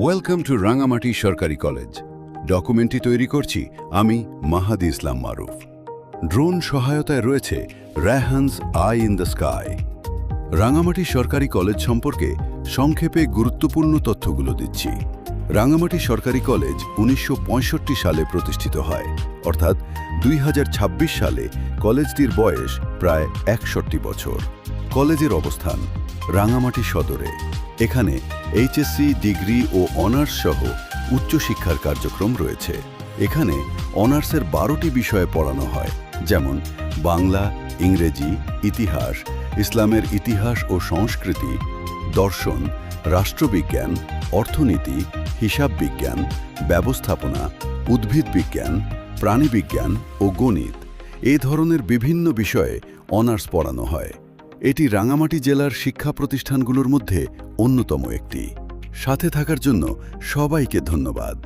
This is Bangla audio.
ওয়েলকাম টু রাঙামাটি সরকারি কলেজ। ডকুমেন্টটি তৈরি করছি আমি মাহাদি ইসলাম মারুফ। ড্রোন সহায়তায় রয়েছে রায়হানস eye in the sky. Rangamati সরকারি কলেজ সম্পর্কে সংক্ষেপে গুরুত্বপূর্ণ তথ্যগুলো দিচ্ছি। রাঙামাটি সরকারি কলেজ 1965 সালে প্রতিষ্ঠিত হয়, অর্থাৎ 2026 সালে কলেজটির বয়স প্রায় 61 বছর। কলেজের অবস্থান রাঙামাটি সদরে। এখানে এইচএসসি, ডিগ্রি ও অনার্স সহ উচ্চশিক্ষার কার্যক্রম রয়েছে। এখানে অনার্সের 12টি বিষয়ে পড়ানো হয়, যেমন বাংলা, ইংরেজি, ইতিহাস, ইসলামের ইতিহাস ও সংস্কৃতি, দর্শন, রাষ্ট্রবিজ্ঞান, অর্থনীতি, হিসাব বিজ্ঞান, ব্যবস্থাপনা, উদ্ভিদ বিজ্ঞান, প্রাণীবিজ্ঞান ও গণিত। এ ধরনের বিভিন্ন বিষয়ে অনার্স পড়ানো হয়। এটি রাঙামাটি জেলার শিক্ষা প্রতিষ্ঠানগুলোর মধ্যে অন্যতম একটি। সাথে থাকার জন্য সবাইকে ধন্যবাদ।